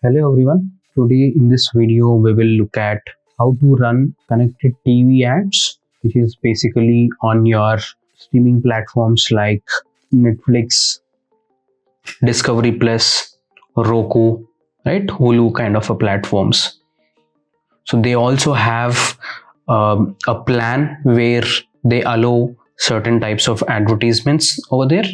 Hello everyone. Today in this video we will look at how to run connected TV ads, which is basically on your streaming platforms like Netflix, Discovery Plus, Roku, right? Hulu kind of a platforms. So they also have a plan where they allow certain types of advertisements over there,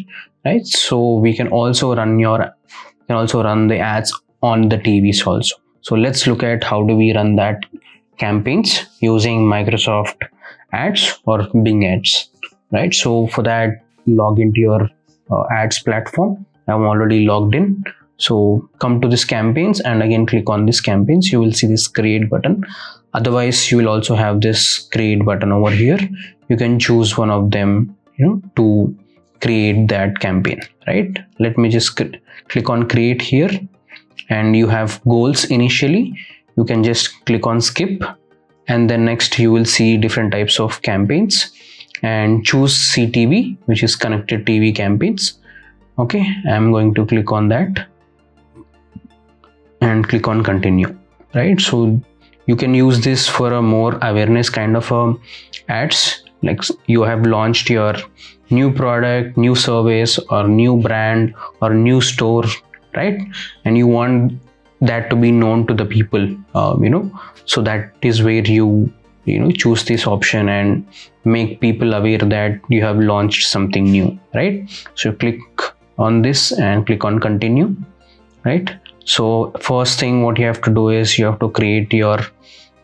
right? So we can also run the ads on the TVs also. So let's look at how do we run that campaigns using Microsoft ads or Bing ads, right? So for that, log into your ads platform. I'm already logged in. So come to this campaigns and again click on this campaigns. You will see this create button. Otherwise, you will also have this create button over here. You can choose one of them, to create that campaign, right? Let me just click on create here, and you have goals initially. You can just click on skip, and then next you will see different types of campaigns and choose CTV, which is connected TV campaigns. Okay, I'm going to click on that and click on continue, right? So you can use this for a more awareness kind of ads, like you have launched your new product, new service, or new brand or new store, right? And you want that to be known to the people, so that is where you choose this option and make people aware that you have launched something new, right? So click on this and click on continue, right? So first thing what you have to do is you have to create your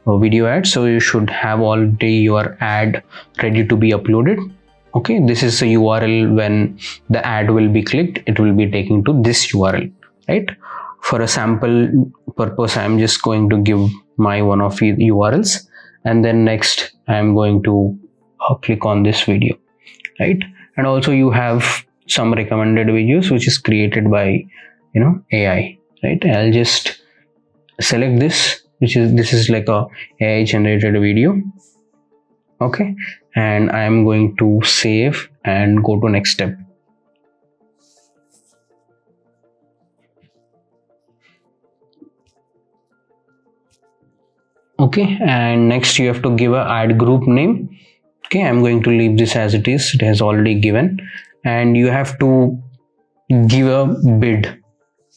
video ad. So you should have already your ad ready to be uploaded. Okay, this is the URL. When the ad will be clicked, it will be taken to this URL, right? For a sample purpose, I'm just going to give my one of the URLs, and then next I'm going to click on this video, right? And also you have some recommended videos which is created by AI, right? I'll just select this, this is like a AI generated video. Okay, and I'm going to save and go to next step. Okay, and next you have to give a ad group name. Okay, I'm going to leave this as it is. It has already given, and you have to give a bid,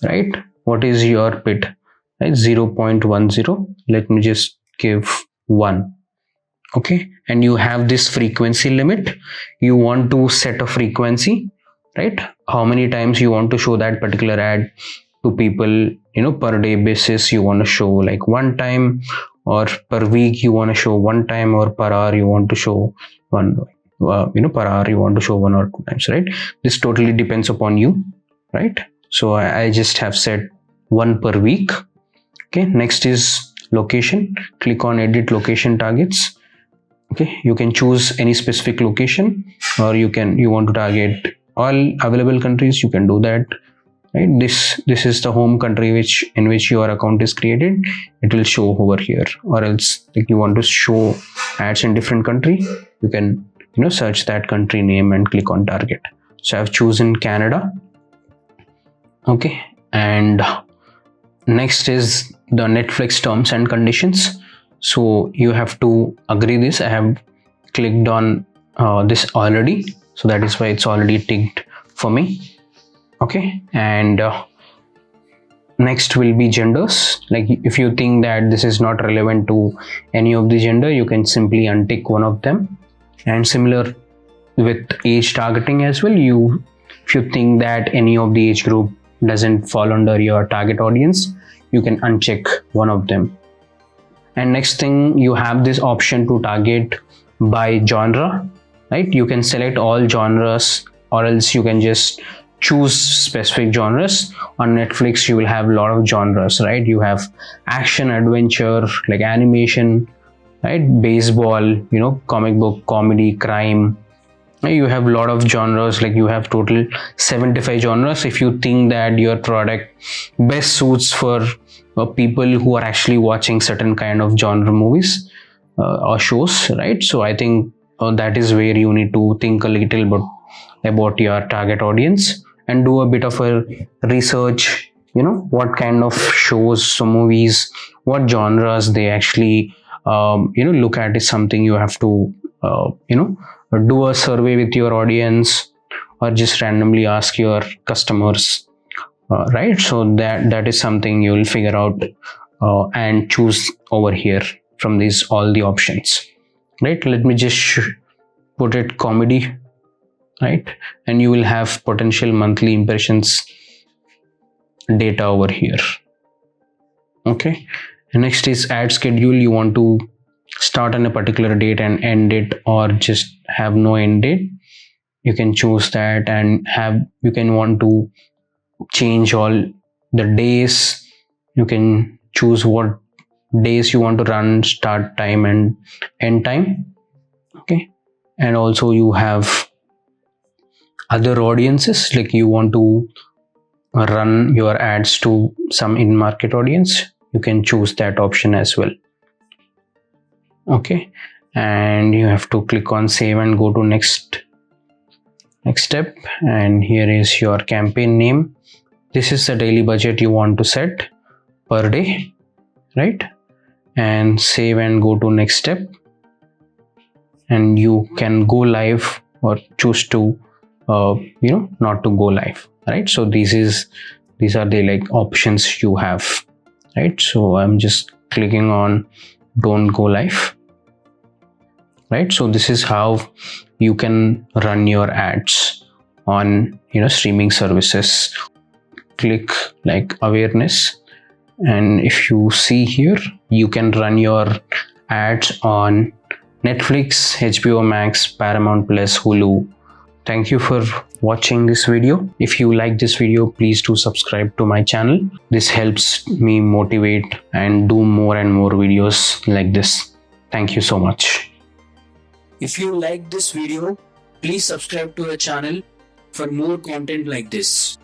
right? What is your bid? Right, 0.10. Let me just give 1. Okay, and you have this frequency limit. You want to set a frequency, right? How many times you want to show that particular ad to people, per day basis. You want to show like 1 time, or per week you want to show 1 time, or per hour you want to show per hour you want to show 1 or 2 times, right? This totally depends upon you, right? So I just have set 1 per week. Okay, next is location. Click on edit location targets. Okay, you can choose any specific location, or you want to target all available countries. You can do that, right? This is the home country in which your account is created. It will show over here. Or else, like you want to show ads in different country, you can search that country name and click on target. So I've chosen Canada. Okay, and next is the Netflix terms and conditions. So you have to agree this. I have clicked on this already, so that is why it's already ticked for me. Okay, and next will be genders. Like if you think that this is not relevant to any of the gender, you can simply untick one of them. And similar with age targeting as well. If you think that any of the age group doesn't fall under your target audience, you can uncheck one of them. And next thing, you have this option to target by genre, right? You can select all genres, or else you can just choose specific genres. On Netflix, you will have a lot of genres, right? You have action, adventure, like animation, right? Baseball, comic book, comedy, crime. You have a lot of genres, like you have total 75 genres. If you think that your product best suits for people who are actually watching certain kind of genre movies or shows, right? So I think that is where you need to think a little bit about your target audience and do a bit of a research, what kind of shows, movies, what genres they actually look at is something you have to do a survey with your audience, or just randomly ask your customers, right? So that is something you will figure out and choose over here from these all the options, right? Let me just put it comedy, right? And you will have potential monthly impressions data over here. Okay, and next is ad schedule. You want to start on a particular date and end it, or just have no end date. You can choose that, and you can want to change all the days. You can choose what days you want to run, start time and end time. Okay, and also you have other audiences, like you want to run your ads to some in-market audience, you can choose that option as well. Okay, and you have to click on save and go to next step. And here is your campaign name. This is the daily budget you want to set per day, right? And save and go to next step, and you can go live or choose to not to go live, right? So these are the like options you have, right? So I'm just clicking on don't go live, right? So this is how you can run your ads on streaming services. Click like awareness, and if you see here, you can run your ads on Netflix, HBO Max, Paramount Plus, Hulu. Thank you for watching this video. If you like this video, please do subscribe to my channel. This helps me motivate and do more and more videos like this. Thank you so much. If you like this video, please subscribe to the channel for more content like this.